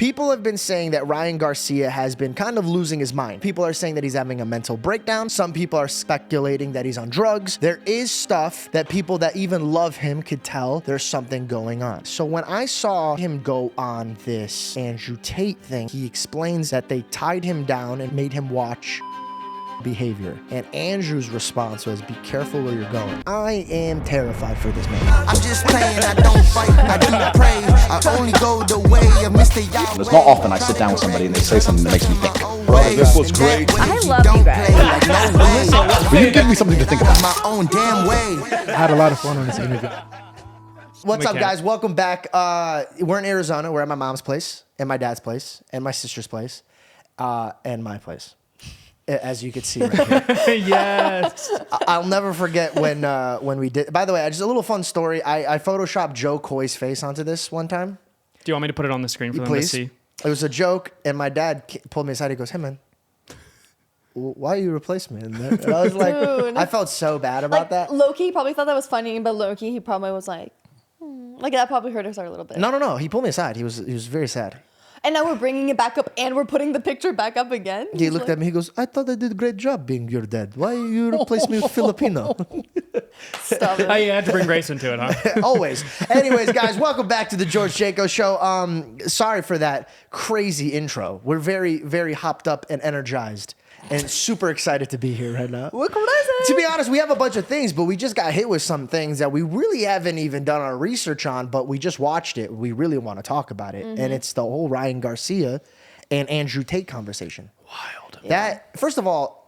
People have been saying that Ryan Garcia has been kind of losing his mind. People are saying that he's having a mental breakdown. Some people are speculating that he's on drugs. There is stuff that people that even love him could tell there's something going on. So when I saw him go on this Andrew Tate thing, he explains that they tied him down and made him watch behavior. And Andrew's response was, be careful where you're going. I am terrified for this man. I'm just playing, I don't fight, I do pray. I only go the way of Mr. Yahweh. It's not often I sit down with somebody and they say something that makes me think. Bro, this was great. I love you guys. Will you give me something to think about? My own damn way. I had a lot of fun on this interview. What's up, guys? Welcome back. We're in Arizona. We're at my mom's place, and my dad's place, and my sister's place, and my place, as you can see right here. Yes. I'll never forget when we did. By the way, just a little fun story. I photoshopped Joe Coy's face onto this one time. Do you want me to put it on the screen for them Please. to see? It was a joke, and my dad pulled me aside. He goes, "Hey, man, why you replace me?" And I was like, Dude. I felt so bad about that. Loki probably thought that was funny, but Loki, he probably was like that probably hurt us a little bit. No. He pulled me aside. He was very sad. And now we're bringing it back up, and we're putting the picture back up again. He looked at me. He goes, "I thought I did a great job being your dad. Why you replace me with Filipino?" Stop it. Oh, you had to bring Grace into it, huh? Always. Anyways, guys, welcome back to the George Janko Show. Sorry for that crazy intro. We're very, very hopped up and energized and super excited to be here right now. We're crazy. To be honest, we have a bunch of things, but we just got hit with some things that we really haven't even done our research on, but we just watched it. We really want to talk about it. And it's the whole Ryan Garcia and Andrew Tate conversation. Wild. That, first of all,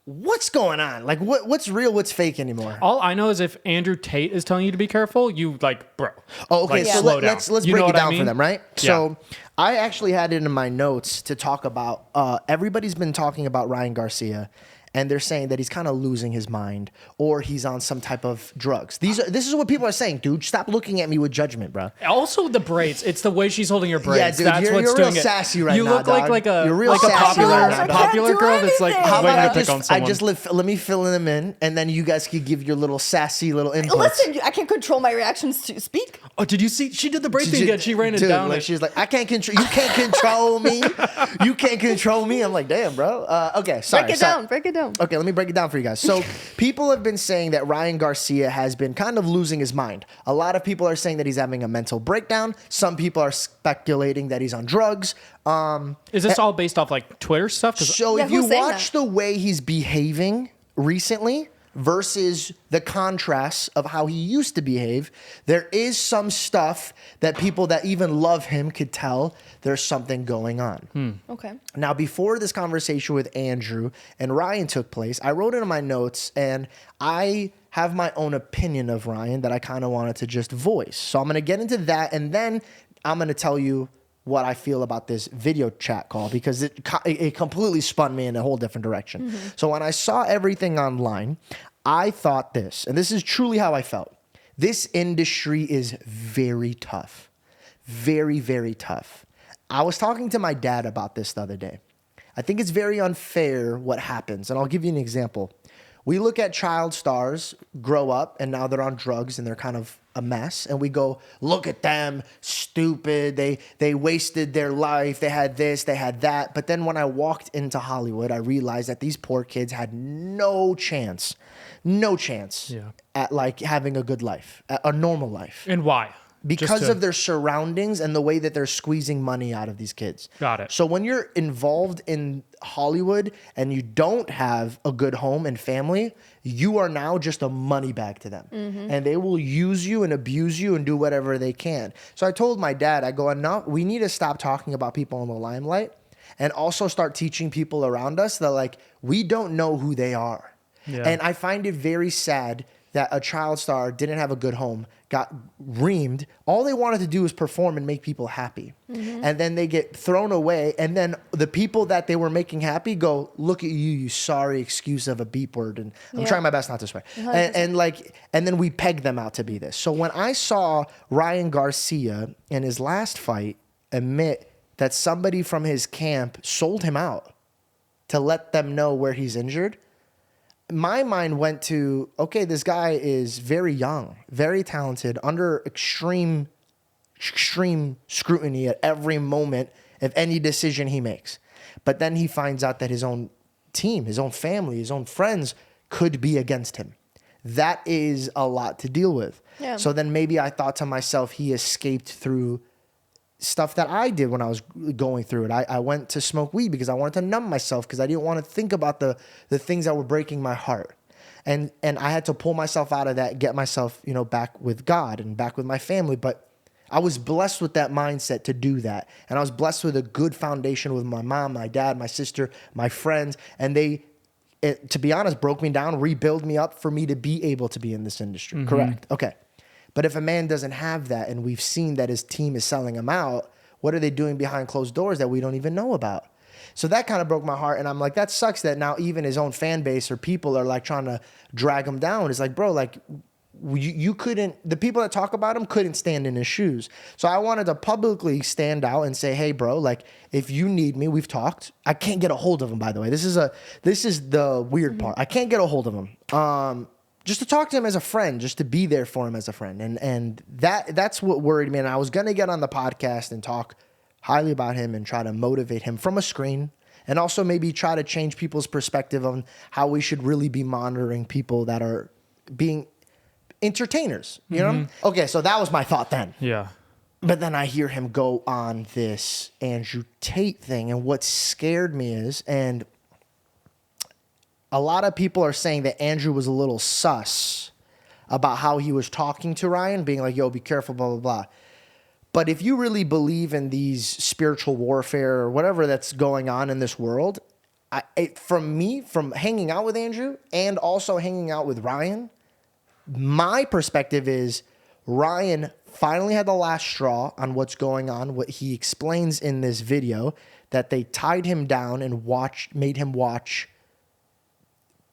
what's going on? Like, what's real, what's fake anymore? All I know is if Andrew Tate is telling you to be careful, you bro. Oh, okay. Like, So slow down. let's You break know it what I down for mean? them, right? Yeah. So I actually had it in my notes to talk about. Everybody's been talking about Ryan Garcia, and they're saying that he's kind of losing his mind or he's on some type of drugs. This is what people are saying, dude. Stop looking at me with judgment, bro. Also, the braids. It's the way she's holding her braids. Yeah, dude, That's you're what's real doing it. sassy right you now, look dog. like a You're real like a sassy popular right now, dog. popular I can't do girl that's like anything. How waiting about to pick on someone. let me fill them in, and then you guys could give your little sassy little inputs. Listen, I can't control my reactions to speak. Oh, did you see? She did the braid thing again. She ran it Dude, down. Like, she's like, I can't control. You can't control me. You can't control me. I'm like, damn, bro. Okay, sorry. Break it down. Okay, let me break it down for you guys. So people have been saying that Ryan Garcia has been kind of losing his mind. A lot of people are saying that he's having a mental breakdown. Some people are speculating that he's on drugs. Is this all based off like Twitter stuff? 'Cause So Yeah, if you who's saying watch that? the way he's behaving recently versus the contrast of how he used to behave, there is some stuff that people that even love him could tell there's something going on. Okay. Now, before this conversation with Andrew and Ryan took place, I wrote it in my notes, and I have my own opinion of Ryan that I kind of wanted to just voice. So I'm going to get into that, and then I'm going to tell you what I feel about this video chat call, because it completely spun me in a whole different direction. So when I saw everything online, I thought this, and this is truly how I felt. This industry is very tough. Very, very tough. I was talking to my dad about this the other day. I think it's very unfair what happens, and I'll give you an example. We look at child stars grow up, and now they're on drugs, and they're kind of a mess, and we go, look at them, stupid, they wasted their life, they had this, they had that. But then when I walked into Hollywood, I realized that these poor kids had no chance at like having a good life, a normal life. and why? Because of their surroundings and the way that they're squeezing money out of these kids. Got it. So when you're involved in Hollywood and you don't have a good home and family, you are now just a money bag to them. And they will use you and abuse you and do whatever they can. So I told my dad, I go, enough, we need to stop talking about people in the limelight and also start teaching people around us that, like, we don't know who they are. Yeah. And I find it very sad that a child star didn't have a good home, got reamed. All they wanted to do was perform and make people happy. And then they get thrown away. And then the people that they were making happy go, look at you, you sorry excuse of a beep word. And I'm trying my best not to swear. And then we peg them out to be this. So when I saw Ryan Garcia in his last fight admit that somebody from his camp sold him out to let them know where he's injured, my mind went to, okay, this guy is very young, very talented, under extreme extreme scrutiny at every moment of any decision he makes. But then he finds out that his own team, his own family, his own friends could be against him. That is a lot to deal with. Yeah. So then maybe I thought to myself, he escaped through stuff that I did when I was going through it. I went to smoke weed because I wanted to numb myself because I didn't want to think about the things that were breaking my heart. And I had to pull myself out of that, get myself, back with God and back with my family. But I was blessed with that mindset to do that. And I was blessed with a good foundation with my mom, my dad, my sister, my friends. And they, to be honest, broke me down, rebuild me up for me to be able to be in this industry. Mm-hmm. Correct. Okay. But if a man doesn't have that, and we've seen that his team is selling him out, what are they doing behind closed doors that we don't even know about? So that kind of broke my heart. And I'm like, that sucks that now even his own fan base or people are like trying to drag him down. It's like, bro, like you couldn't, the people that talk about him couldn't stand in his shoes. So I wanted to publicly stand out and say, hey, bro, like if you need me, we've talked. I can't get a hold of him, by the way. This is the weird part. I can't get a hold of him. Just to talk to him as a friend, just to be there for him as a friend. And that's what worried me. And I was going to get on the podcast and talk highly about him and try to motivate him from a screen, and also maybe try to change people's perspective on how we should really be monitoring people that are being entertainers, you know? Okay, so that was my thought then. Yeah. But then I hear him go on this Andrew Tate thing, and what scared me is, and a lot of people are saying that Andrew was a little sus about how he was talking to Ryan, being like, yo, be careful, blah, blah, blah. But if you really believe in these spiritual warfare or whatever that's going on in this world, from hanging out with Andrew and also hanging out with Ryan, my perspective is Ryan finally had the last straw on what's going on. What he explains in this video, that they tied him down and made him watch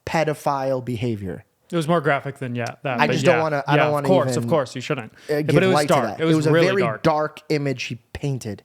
pedophile behavior. It was more graphic than that. I just don't want to. I don't want to. Of course, you shouldn't. But it was dark. It was really a very dark image he painted,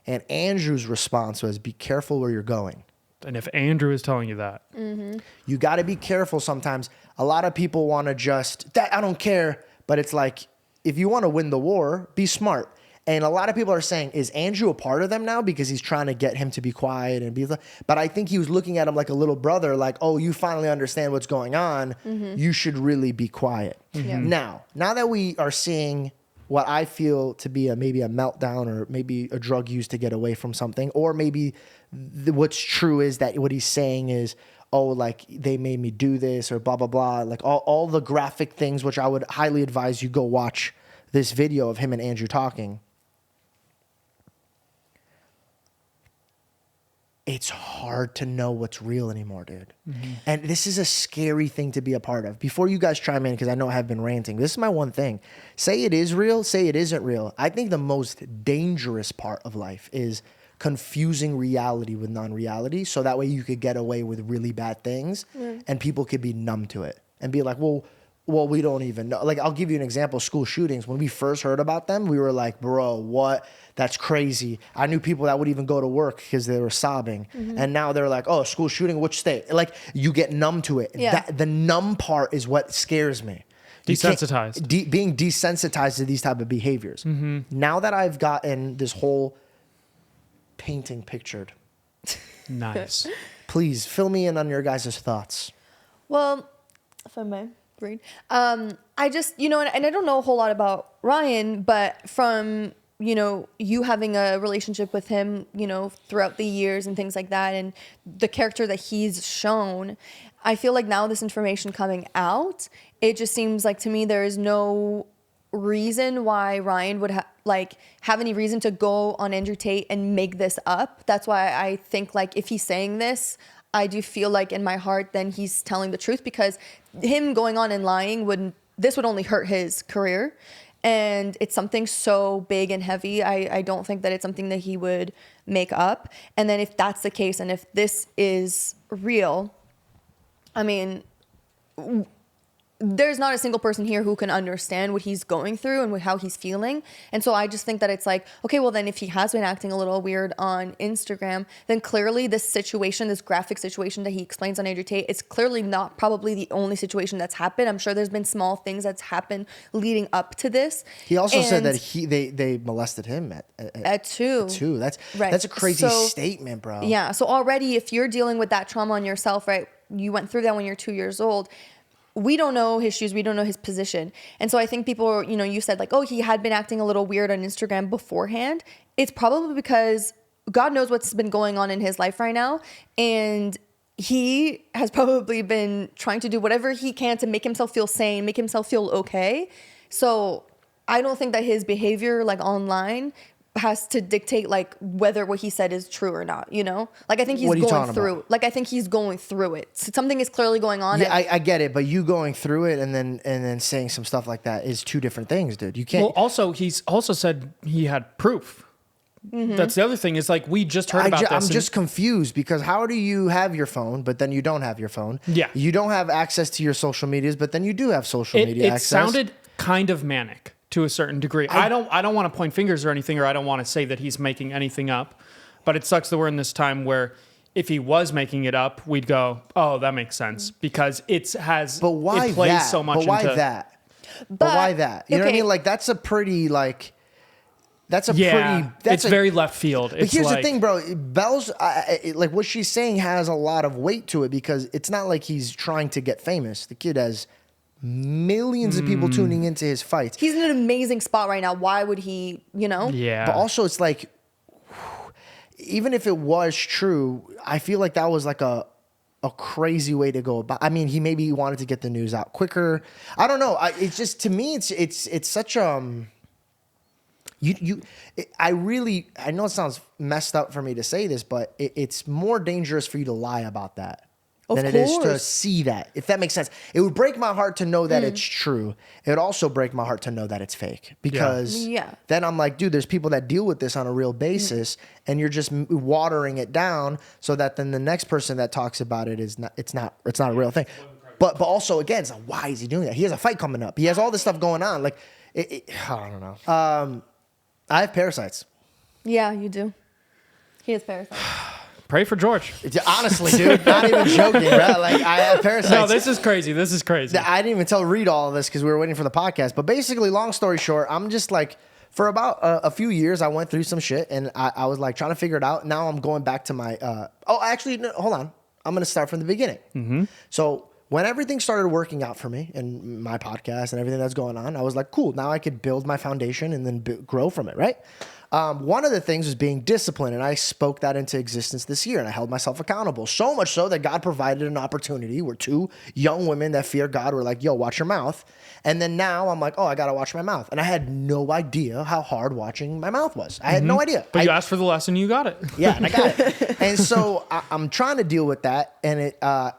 and Andrew's response was, "Be careful where you're going." And if Andrew is telling you that, you got to be careful. Sometimes a lot of people want to just that. I don't care, but it's like if you want to win the war, be smart. And a lot of people are saying, is Andrew a part of them now because he's trying to get him to be quiet and be? But I think he was looking at him like a little brother, like, oh, you finally understand what's going on. You should really be quiet. Yeah. Now that we are seeing what I feel to be maybe a meltdown or maybe a drug used to get away from something, or maybe what's true is that what he's saying is, oh, like they made me do this or blah, blah, blah. Like all the graphic things, which I would highly advise you go watch this video of him and Andrew talking. It's hard to know what's real anymore, dude. And this is a scary thing to be a part of. Before you guys chime in, because I know I have been ranting, this is my one thing. Say it is real, say it isn't real. I think the most dangerous part of life is confusing reality with non-reality, so that way you could get away with really bad things and people could be numb to it and be like, well, we don't even know. Like, I'll give you an example. School shootings. When we first heard about them, we were like, bro, what? That's crazy. I knew people that would even go to work because they were sobbing. And now they're like, oh, school shooting, which state? Like, you get numb to it. Yeah. The numb part is what scares me. Desensitized. Being desensitized to these type of behaviors. Now that I've gotten this whole painting pictured, nice. please fill me in on your guys' thoughts. Well, if I may read, I just, and I don't know a whole lot about Ryan, but from, you having a relationship with him, throughout the years and things like that, and the character that he's shown, I feel like now this information coming out, it just seems like to me there is no reason why Ryan would have any reason to go on Andrew Tate and make this up. That's why I think like if he's saying this, I do feel like in my heart then he's telling the truth, because him going on and lying would only hurt his career, and it's something so big and heavy. I don't think that it's something that he would make up. And then if that's the case, and if this is real, I mean, there's not a single person here who can understand what he's going through and how he's feeling. And so I just think that it's like, okay, well then if he has been acting a little weird on Instagram, then clearly this situation, this graphic situation that he explains on Andrew Tate, it's clearly not probably the only situation that's happened. I'm sure there's been small things that's happened leading up to this. He also said that they molested him at 2. That's a crazy statement, bro. Yeah. So already if you're dealing with that trauma on yourself, right? You went through that when you're 2 years old. We don't know his shoes. We don't know his position. And so I think people, you said like, oh, he had been acting a little weird on Instagram beforehand. It's probably because God knows what's been going on in his life right now. And he has probably been trying to do whatever he can to make himself feel sane, make himself feel okay. So I don't think that his behavior like online has to dictate like whether what he said is true or not, Like I think he's going through. Like I think he's going through it. So something is clearly going on. Yeah, I get it, but you going through it and then saying some stuff like that is two different things, dude. You can't. Well, also he's also said he had proof. Mm-hmm. That's the other thing is like we just heard about this. I'm just confused because how do you have your phone, but then you don't have your phone? Yeah, you don't have access to your social medias, but then you do have social media access. It sounded kind of manic. To a certain degree. I don't want to point fingers or anything, or I don't want to say that he's making anything up, but it sucks that we're in this time where if he was making it up, we'd go, oh, that makes sense because it plays so much. But why that? But why that? You know what I mean? Like that's a pretty like. It's very left field. But here's the thing, bro. Belle's like what she's saying has a lot of weight to it because it's not like he's trying to get famous. The kid has millions of people tuning into his fights. He's in an amazing spot right now. Why would he, Yeah. But also it's like, even if it was true, I feel like that was like a crazy way to go about. I mean, he maybe wanted to get the news out quicker. I don't know. It's just, to me, it's such I know it sounds messed up for me to say this, but it's more dangerous for you to lie about that. Than it is to see that, if that makes sense. It would break my heart to know that it's true. It would also break my heart to know that it's fake because then I'm like, dude, there's people that deal with this on a real basis and you're just watering it down so that then the next person that talks about it it's not a real thing. But also again, it's like, why is he doing that? He has a fight coming up. He has all this stuff going on. Like, I don't know. I have parasites. Yeah, you do. He has parasites. Pray for George. Honestly, dude, not even joking, bro. Like, I have parasites. No, this is crazy. I didn't even tell Reed all of this because we were waiting for the podcast. But basically, long story short, I'm just like, for about a few years, I went through some shit and I was like trying to figure it out. Now I'm going back to my, hold on. I'm going to start from the beginning. Mm-hmm. So when everything started working out for me and my podcast and everything that's going on, I was like, cool, now I could build my foundation and then grow from it, right? One of the things was being disciplined, and I spoke that into existence this year, and I held myself accountable. So much so that God provided an opportunity where two young women that fear God were like, yo, watch your mouth. And then now I'm like, oh, I got to watch my mouth. And I had no idea how hard watching my mouth was. I had no idea. But you asked for the lesson, you got it. Yeah, and I got it. And so I'm trying to deal with that. And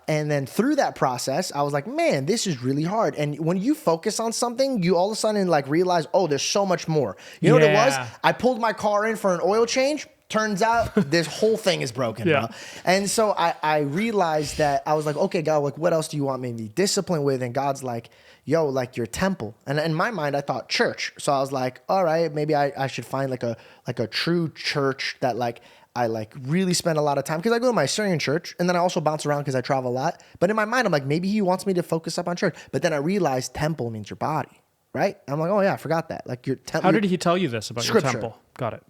and then through that process, I was like, man, this is really hard. And when you focus on something, you all of a sudden like realize, oh, there's so much more. You know what it was? I pulled my car in for an oil change. Turns out this whole thing is broken, bro. And so I realized that I was like, okay, God, like, what else do you want me to be disciplined with? And God's like, yo, like your temple. And in my mind, I thought church. So I was like, all right, maybe I should find like a true church that like I like really spend a lot of time, because I go to my Syrian church and then I also bounce around because I travel a lot. But in my mind, I'm like, maybe he wants me to focus up on church. But then I realized temple means your body, right? And I'm like, oh yeah, I forgot that. Like your temple. How did he tell you this about Scripture. Your temple? Got it.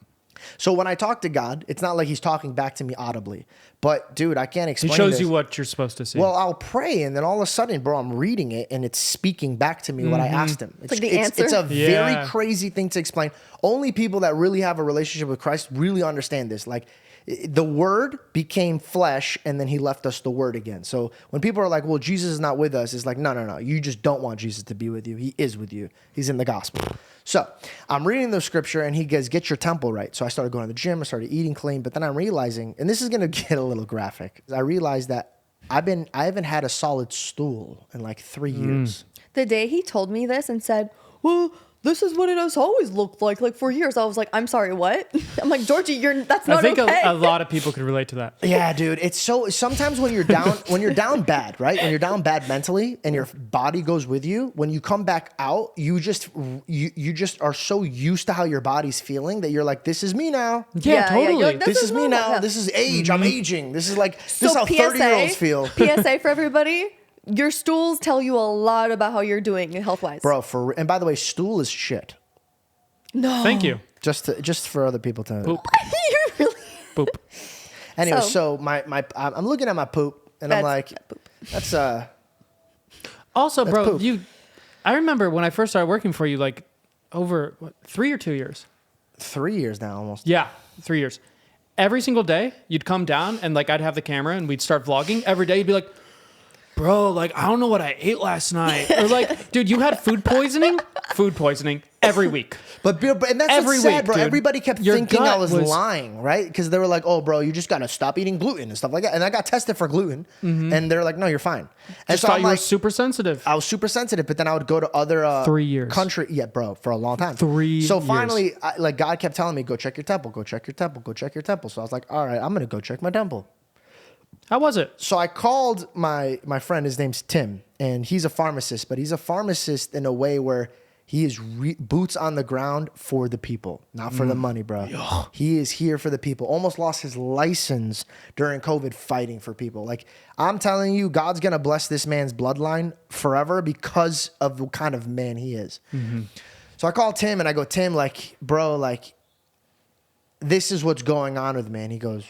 So when I talk to God, it's not like he's talking back to me audibly. But dude, I can't explain. He shows this. you what you're supposed to see. Well, I'll pray, and then all of a sudden, bro, I'm reading it, and it's speaking back to me what I asked him. It's like the answer. It's a very crazy thing to explain. Only people that really have a relationship with Christ really understand this. Like, the Word became flesh, and then he left us the Word again. So when people are like, well, Jesus is not with us, it's like, no. You just don't want Jesus to be with you. He is with you. He's in the gospel. So I'm reading the scripture, and he goes, get your temple right. So I started going to the gym. I started eating clean. But then I'm realizing, and this is going to get a little graphic, I realized that I haven't had a solid stool in like 3 years. The day he told me this and said, well, this is what it has always looked like for years. I was like, I'm sorry, what? I'm like, Georgie, that's not I think okay. a lot of people could relate to that. Yeah, dude. It's so sometimes when you're down, bad, right? When you're down bad mentally and your body goes with you, when you come back out, you just are so used to how your body's feeling that you're like, this is me now. Yeah, totally. you're like, This is me normal. now. Yeah. This is age. I'm aging. This is this So is how 30-year-olds feel. PSA for everybody. Your stools tell you a lot about how you're doing health-wise. Bro, and by the way, stool is shit. No. Thank you. Just for other people to Poop. you really... Poop. Anyway, So- so I'm looking at my poop and I'm like, That's poop. that's Also, That's bro, poop. I remember when I first started working for you, like over 3 or 2 years. 3 years now almost. Yeah, 3 years. Every single day, you'd come down and like I'd have the camera and we'd start vlogging. Every day, you'd be like, bro, like I don't know what I ate last night. Or like, dude, you had food poisoning? Food poisoning every week. But and that's Every what's sad, week, bro. dude. Everybody kept Your thinking I gut was was- lying, right? Because they were like, "Oh, bro, you just gotta stop eating gluten and stuff like that." And I got tested for gluten, and they're like, "No, you're fine." And Just thought I'm you were like, super sensitive. I was super sensitive, but then I would go to other 3 years. country, yeah, bro, for a long time. 3 So years. finally, like God kept telling me, "Go check your temple. Go check your temple. Go check your temple." So I was like, "All right, I'm gonna go check my temple." How was it? So I called my friend. His name's Tim, and he's a pharmacist, but he's a pharmacist in a way where he is boots on the ground for the people, not for the money, bro. He is here for the people. Almost lost his license during COVID fighting for people. Like, I'm telling you, God's going to bless this man's bloodline forever because of the kind of man he is. So I called Tim and I go, Tim, like, bro, like, this is what's going on with me. And he goes,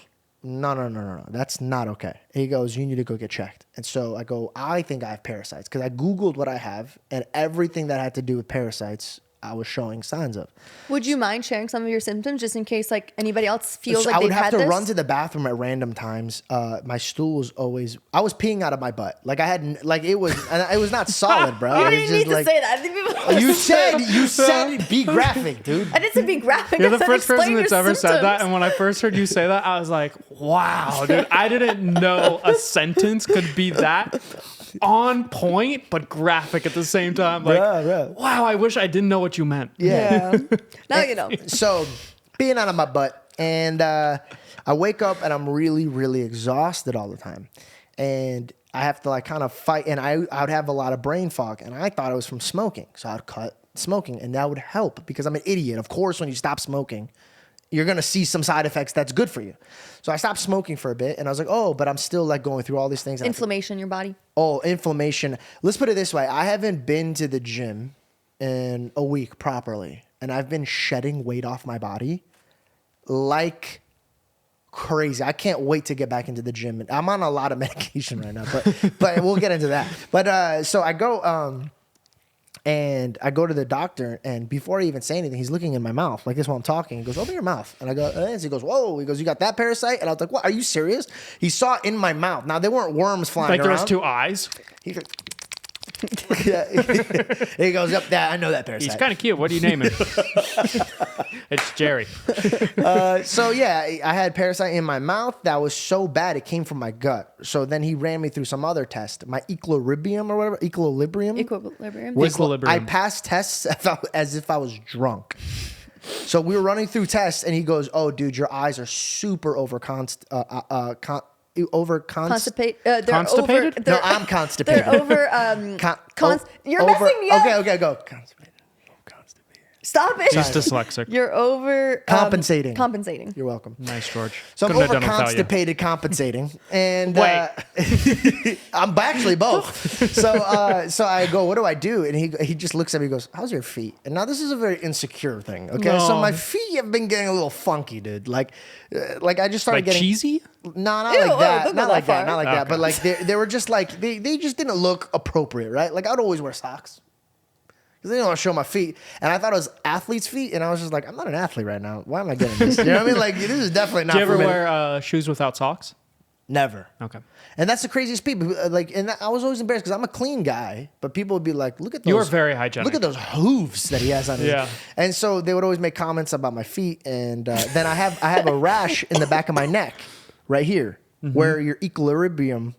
no, that's not okay. He goes, you need to go get checked. And so I go, I think I have parasites because I Googled what I have and everything that had to do with parasites, I was showing signs of. Would you mind sharing some of your symptoms just in case like anybody else feels So like I would they've have had to this? run to the bathroom at random times. My stool was always, I was peeing out of my butt. Like I had, like it was not solid, bro. You It was didn't just need to like, say that. I think people you said be graphic, dude. I didn't say be graphic. You're I the said first person explain that's your ever said that. symptoms. And when I first heard you say that, I was like, wow, dude, I didn't know a sentence could be that on point, but graphic at the same time. Like, Yeah. wow, I wish I didn't know what you meant. Yeah. Now you know. So being out of my butt, and I wake up and I'm really, really exhausted all the time, and I have to like kind of fight, and I would have a lot of brain fog, and I thought it was from smoking, so I'd cut smoking, and that would help because I'm an idiot. Of course, when you stop smoking, you're gonna see some side effects that's good for you. So I stopped smoking for a bit, and I was like, oh, but I'm still like going through all these things. Inflammation in your body. Oh, inflammation. Let's put it this way. I haven't been to the gym in a week properly, and I've been shedding weight off my body like crazy. I can't wait to get back into the gym. I'm on a lot of medication right now, but we'll get into that. But so I go and I go to the doctor, and before I even say anything, he's looking in my mouth like this while I'm talking. He goes, open your mouth. And I go, he goes, whoa. He goes, you got that parasite? And I was like, what? Are you serious? He saw it in my mouth. Now, there weren't worms flying Like around. there was 2 eyes. He goes, he goes, yep, I know that parasite. He's kind of cute. What do you name him? It's Jerry. So yeah, I had parasite in my mouth that was so bad it came from my gut. So then he ran me through some other test, my equilibrium or whatever, equilibrium. Equilibrium. Equilibrium. I passed tests as if I was drunk. So we were running through tests, and he goes, "Oh, dude, your eyes are super Constipated. Constipated? No, I'm constipated. They're over. You're over, messing me up. Okay, go. Constipated. Stop it. He's dyslexic. You're over Compensating. Compensating. You're welcome. Nice, George. So I'm Couldn't have over done it without you. constipated compensating, and Wait. I'm actually both. So I go, what do I do? And he just looks at me and goes, how's your feet? And now this is a very insecure thing. Okay, so No. my feet have been getting a little funky, dude. Like I just started Like getting cheesy? No, not Ew, like that. don't Not go like that that. far. Not like that. Okay. But like they were just like they just didn't look appropriate, right? Like I'd always wear socks. Because they didn't want to show my feet. And I thought it was athlete's feet. And I was just like, I'm not an athlete right now. Why am I getting this? You know what I mean? Like, this is definitely not Do you for ever me. wear shoes without socks? Never. Okay. And that's the craziest people. Like, and I was always embarrassed because I'm a clean guy. But people would be like, look at those. You are very hygienic. Look at those hooves that he has on his. Yeah. And so they would always make comments about my feet. And then I have a rash in the back of my neck right here where your equilibrium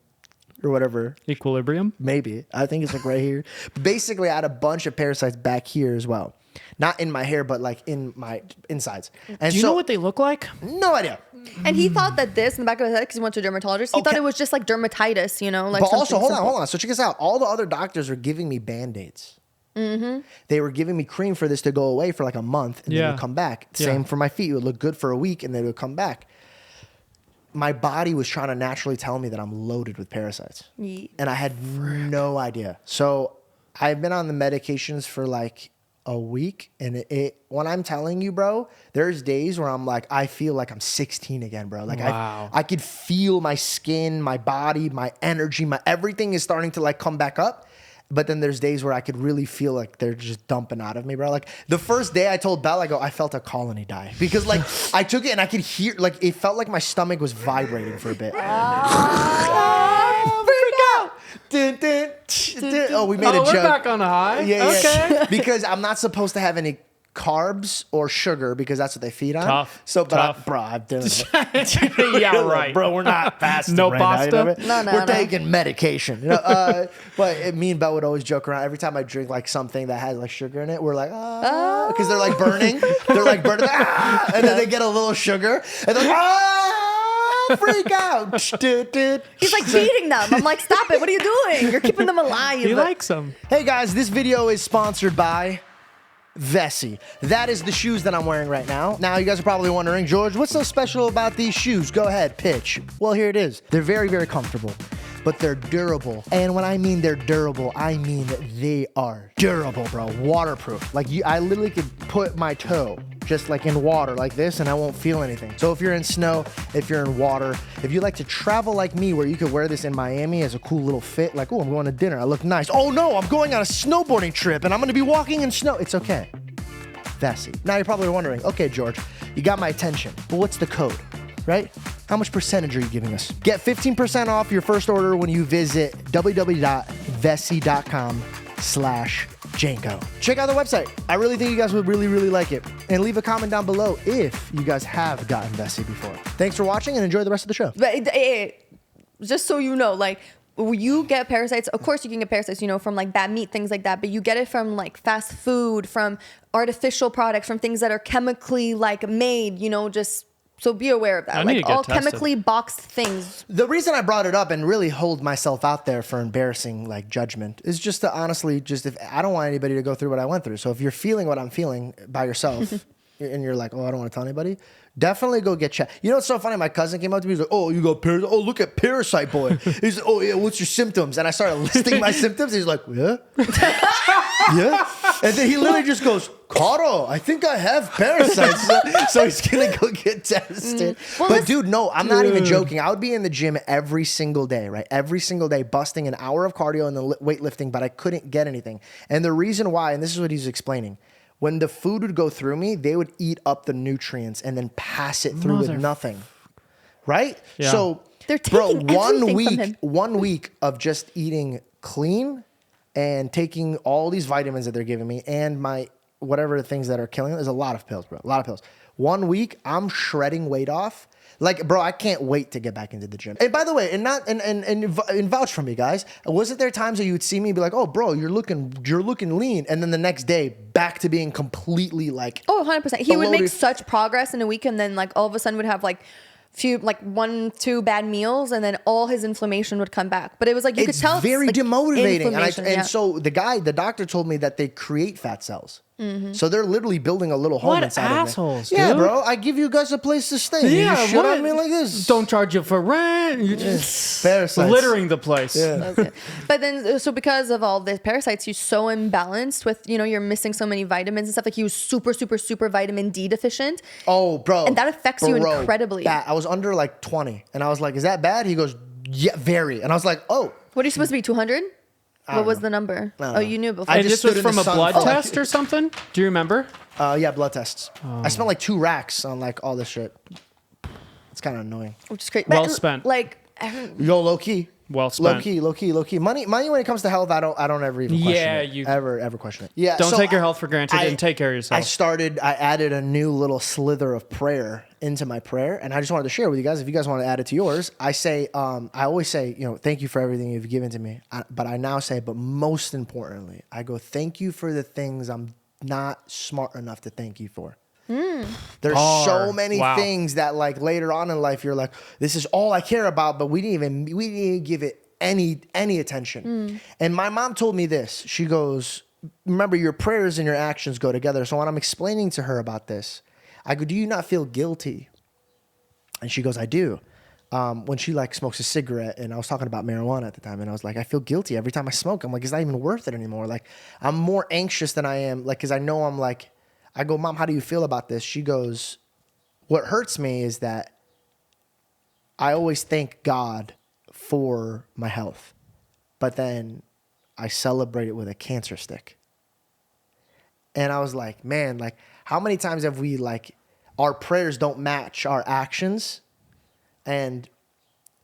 or whatever. Equilibrium? Maybe. I think it's like right here. But basically, I had a bunch of parasites back here as well. not in my hair, but like in my insides. And Do you know what they look like? No idea. And he thought that this in the back of his head, because he went to a dermatologist, he thought it was just like dermatitis, you know? Like But also, something hold on. simple. So check this out. All the other doctors were giving me Band-Aids. They were giving me cream for this to go away for like a month and then it Yeah. would come back. Yeah. Same for my feet. It would look good for a week and then it would come back. My body was trying to naturally tell me that I'm loaded with parasites. Yeet. And I had no idea. So I've been on the medications for like a week. And when I'm telling you, bro, there's days where I'm like, I feel like I'm 16 again, bro. Like Wow. I could feel my skin, my body, my energy, my everything is starting to like come back up. But then there's days where I could really feel like they're just dumping out of me, bro. Like the first day I told Belle, I go, I felt a colony die. Because like I took it and I could hear, like it felt like my stomach was vibrating for a bit. Freak out! Dun, dun, dun. Oh, we made a Oh, we're joke. back on a high. Yeah, Okay. yeah. Because I'm not supposed to have any carbs or sugar because that's what they feed on. Tough. So, but Tough. bro, I've done it. Yeah, right. Bro, we're not fasting. No right now, you know what I pasta? mean? No, We're no. taking medication. You know, but me and Belle would always joke around. Every time I drink like something that has like sugar in it, we're like, because they're like burning. They're like burning. And then they get a little sugar. And they're like, freak out. He's like beating them. I'm like, stop it. What are you doing? You're keeping them alive. He likes them. Hey guys, this video is sponsored by Vessi. That is the shoes that I'm wearing right now. Now you guys are probably wondering, George, what's so special about these shoes? Go ahead, pitch. Well, here it is. They're very, very comfortable, but they're durable. And when I mean they're durable, I mean they are durable, bro. Waterproof. Like I literally could put my toe just like in water like this and I won't feel anything. So if you're in snow, if you're in water, if you like to travel like me where you could wear this in Miami as a cool little fit, like, oh, I'm going to dinner, I look nice. Oh no, I'm going on a snowboarding trip and I'm gonna be walking in snow. It's okay. Vessi. Now you're probably wondering, okay, George, you got my attention, but what's the code, right? How much percentage are you giving us? Get 15% off your first order when you visit www.vessi.com/Janko. Check out the website. I really think you guys would really, really like it. And leave a comment down below if you guys have gotten Vessi before. Thanks for watching and enjoy the rest of the show. But just so you know, like, you get parasites, of course you can get parasites, you know, from like bad meat, things like that, but you get it from like fast food, from artificial products, from things that are chemically like made, you know, just so be aware of that. I need Like to get all tested. chemically boxed things. The reason I brought it up and really hold myself out there for embarrassing like judgment is just to honestly, just if I don't want anybody to go through what I went through. So if you're feeling what I'm feeling by yourself and you're like, oh, I don't want to tell anybody, definitely go get checked. You know what's so funny? My cousin came up to me. He's like, oh, you got parasite. Oh, look at Parasite Boy. He's like, oh, yeah, what's your symptoms? And I started listing my symptoms. He's like, yeah. Yeah. And then he literally just goes, Caro, I think I have parasites. So he's going to go get tested. Well, but let's- dude, no, I'm not even joking. I would be in the gym every single day, right? Every single day, busting an hour of cardio and then weightlifting, but I couldn't get anything. And the reason why, and this is what he's explaining, when the food would go through me, they would eat up the nutrients and then pass it through with nothing. Right? Yeah. So, They're bro, taking everything from him. 1 week of just eating clean and taking all these vitamins that they're giving me and my whatever things that are killing, there's a lot of pills, bro. A lot of pills. 1 week, I'm shredding weight off. Like, bro, I can't wait to get back into the gym. And by the way, and vouch for me, guys. Wasn't there times that you would see me and be like, oh, bro, you're looking lean, and then the next day back to being completely like, Oh, 100%. He would make bloated. such progress in a week and then like all of a sudden would have like few, like 1-2 bad meals and then all his inflammation would come back. But it was like, you could it's tell very like, demotivating. inflammation, And yeah. so the doctor told me that they create fat cells. So they're literally building a little home What inside assholes, of me. Yeah, dude. bro. I give you guys a place to stay. Yeah, you shit what? on me like this. Don't charge you for rent. You're just Parasites. littering the place. Okay. But then, so because of all the parasites, he's so imbalanced with, you know, you're missing so many vitamins and stuff. Like he was super, super, super vitamin D deficient. Oh, bro. And that affects you Bro, incredibly. That, I was under like 20. And I was like, is that bad? He goes, yeah, very. And I was like, oh. What are you supposed to be, 200? What was the number? don't Oh, know. you knew before. I And just this was stood in from the a sun blood for like- test or something? Do you remember? Yeah, blood tests. I spent like 2 racks on like all this shit. It's kind of annoying. Which is great. Well But, spent. Like, Yo, low key. Well spent. Low key. Money when it comes to health, I don't ever even question Yeah, it. you- ever question it. Yeah. Don't so take your health for granted I- and take care of yourself. I added a new little slither of prayer into my prayer, and I just wanted to share with you guys. If you guys want to add it to yours, I say, I always say, you know, thank you for everything you've given to me. But I now say, but most importantly, I go, thank you for the things I'm not smart enough to thank you for. There's so many things that like later on in life you're like, this is all I care about, but we didn't even give it any attention. And my mom told me this. She goes, remember, your prayers and your actions go together. So when I'm explaining to her about this, I go, do you not feel guilty? And she goes, I do. When she like smokes a cigarette, and I was talking about marijuana at the time, and I was like, I feel guilty every time I smoke. I'm like, it's not even worth it anymore. Like, I'm more anxious than I am, like, because I know I'm like, I go, Mom, how do you feel about this? She goes, what hurts me is that I always thank God for my health, but then I celebrate it with a cancer stick. And I was like, man, like, how many times have we, like, our prayers don't match our actions? And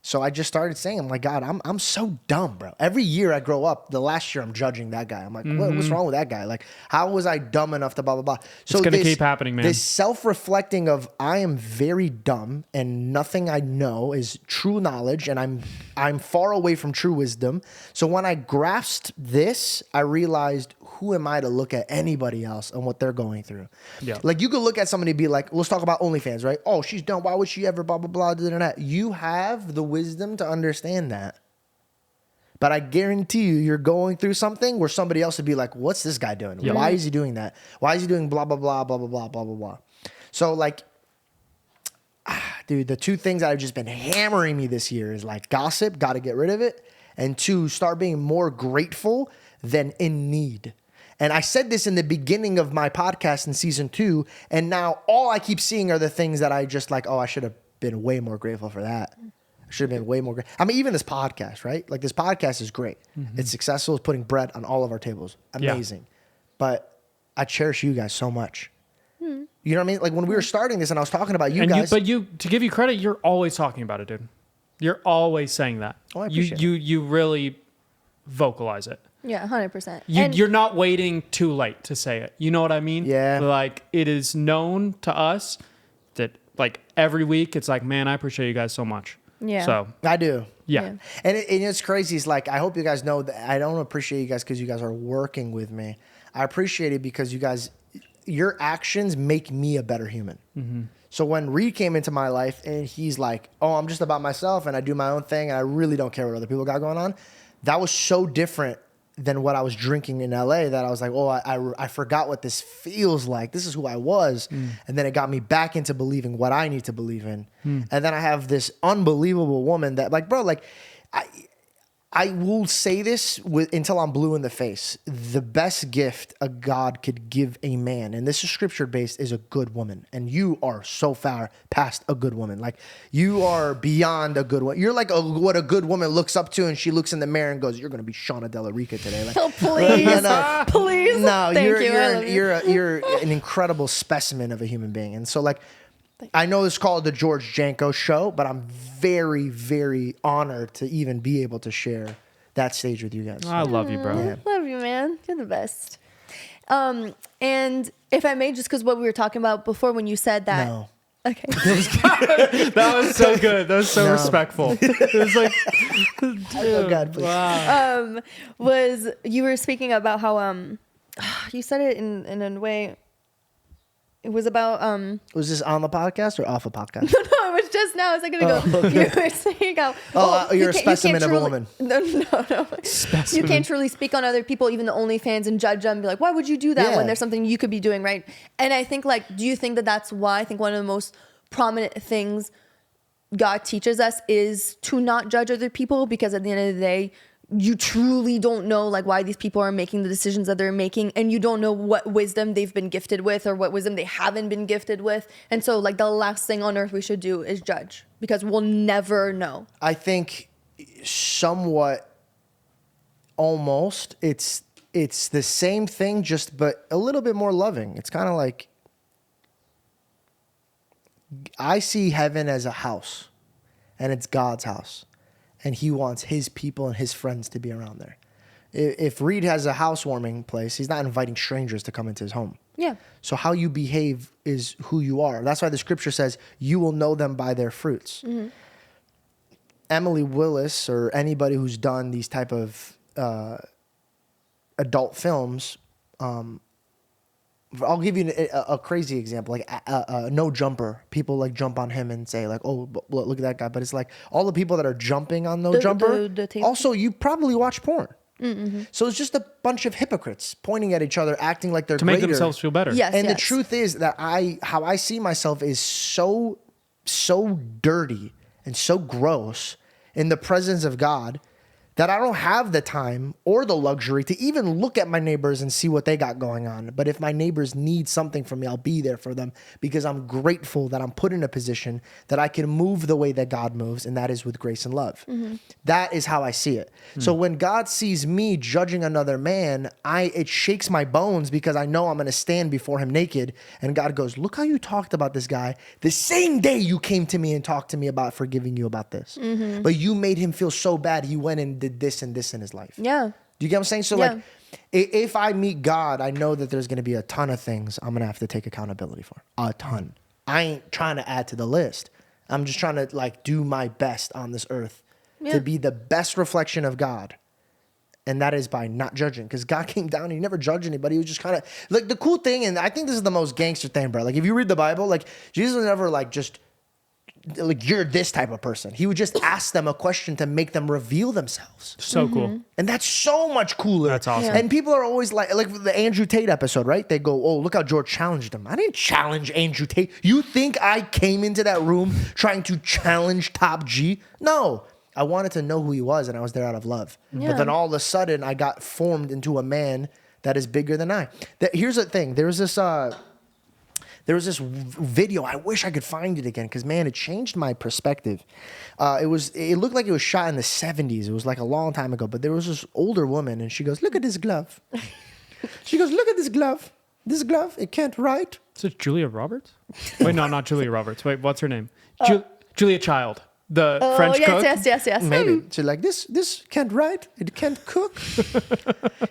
so I just started saying, I'm like, God, I'm so dumb, bro. Every year I grow up, the last year I'm judging that guy. I'm like, what's wrong with that guy? Like, how was I dumb enough to blah, blah, blah? So it's going to keep happening, man. This self-reflecting of I am very dumb and nothing I know is true knowledge, and I'm far away from true wisdom. So when I grasped this, I realized, who am I to look at anybody else and what they're going through? Yeah. Like, you could look at somebody and be like, let's talk about OnlyFans, right? Oh, she's dumb. Why would she ever blah, blah, blah, da, da, da. You have the wisdom to understand that. But I guarantee you're going through something where somebody else would be like, what's this guy doing? Yeah. Why is he doing that? Why is he doing blah, blah, blah, blah, blah, blah, blah, blah, blah. So, like, dude, the two things that have just been hammering me this year is, like, gossip, got to get rid of it. And two, start being more grateful than in need. And I said this in the beginning of my podcast in season 2, and now all I keep seeing are the things that I just like, oh, I should have been way more grateful for that. I should have been way more grateful. I mean, even this podcast, right? Like, this podcast is great. It's successful. It's putting bread on all of our tables. Amazing. Yeah. But I cherish you guys so much. You know what I mean? Like, when we were starting this and I was talking about you guys. But to give you credit, you're always talking about it, dude. You're always saying that. Oh, I appreciate it. You really vocalize it. Yeah, 100%. You're not waiting too late to say it. You know what I mean? Yeah. Like, it is known to us that, like, every week it's like, man, I appreciate you guys so much. Yeah. So I do. yeah. And it's crazy. It's like, I hope you guys know that I don't appreciate you guys because you guys are working with me. I appreciate it because you guys, your actions make me a better human. So when Reed came into my life and he's like, oh, I'm just about myself and I do my own thing and I really don't care what other people got going on. That was so different than what I was drinking in LA that I was like, oh, I forgot what this feels like. This is who I was. And then it got me back into believing what I need to believe in. And then I have this unbelievable woman that, like, bro, like, I will say this until I'm blue in the face. The best gift a God could give a man, and this is scripture based, is a good woman. And you are so far past a good woman. Like, you are beyond a good woman. You're like what a good woman looks up to, and she looks in the mirror and goes, "You're going to be Shauna Della Rica today." Like, Oh, please. Please. no, Thank you. you're an incredible specimen of a human being. And so, like, I know it's called the George Janko Show, but I'm very, very honored to even be able to share that stage with you guys. I love you, bro. Yeah. Love you, man. You're the best. And if I may, just because what we were talking about before when you said that. No. Okay. That was so good. That was so respectful. It was like, Oh, God, please. wow. Was you were speaking about how you said it in a way. It was about Was this on the podcast or off a podcast? No, it was just now. I was like gonna go. You were saying how You're a specimen of a woman. No. You can't truly speak on other people, even the OnlyFans, and judge them. And be like, why would you do that Yeah. when there's something you could be doing right? And I think, like, do you think that that's why? I think one of the most prominent things God teaches us is to not judge other people, because at the end of the day, you truly don't know, like, why these people are making the decisions that they're making, and you don't know what wisdom they've been gifted with or what wisdom they haven't been gifted with. And so, like, the last thing on earth we should do is judge, because we'll never know. I think somewhat, almost, it's the same thing, but a little bit more loving. It's kind of like, I see heaven as a house, and it's God's house. And he wants his people and his friends to be around there. If Reed has a housewarming place, he's not inviting strangers to come into his home. Yeah. So how you behave is who you are. That's why the scripture says you will know them by their fruits. Emily Willis, or anybody who's done these type of adult films, I'll give you a crazy example, like no jumper. People like jump on him and say like, "Oh, look at that guy," but it's like all the people that are jumping on no jumper. Also, you probably watch porn. Mm-hmm. So it's just a bunch of hypocrites pointing at each other, acting like they're to make themselves feel better. Yes, and the truth is that how I see myself is so dirty and so gross in the presence of God that I don't have the time or the luxury to even look at my neighbors and see what they got going on. But if my neighbors need something from me, I'll be there for them because I'm grateful that I'm put in a position that I can move the way that God moves, and that is with grace and love. Mm-hmm. That is how I see it. So when God sees me judging another man, it shakes my bones because I know I'm going to stand before him naked, and God goes, look how you talked about this guy the same day you came to me and talked to me about forgiving you about this. Mm-hmm. But you made him feel so bad, he went and did this and this in his life. Yeah. Do you get what I'm saying? So like, if I meet God, I know that there's going to be a ton of things I'm going to have to take accountability for. A ton. I ain't trying to add to the list. I'm just trying to like do my best on this earth to be the best reflection of God. And that is by not judging. Because God came down and he never judged anybody. He was just kind of like the cool thing. And I think this is the most gangster thing, bro. Like if you read the Bible, like Jesus was never like just like you're this type of person. He would just ask them a question to make them reveal themselves. So cool. And that's so much cooler. That's awesome. And people are always like the Andrew Tate episode, right? They go, oh, look how George challenged him. I didn't challenge Andrew Tate. You think I came into that room trying to challenge Top G? No. I wanted to know who he was, and I was there out of love. Yeah. But then all of a sudden, I got formed into a man that is bigger than I. Here's the thing. There was this video. I wish I could find it again because, man, it changed my perspective. It looked like it was shot in the 70s. It was like a long time ago. But there was this older woman, and she goes, look at this glove. She goes, look at this glove. This glove, it can't write. Is it Julia Roberts? Wait, no, not Julia Roberts. Wait, what's her name? Julia Child, the French cook. Yes. Maybe. She's like, this can't write. It can't cook.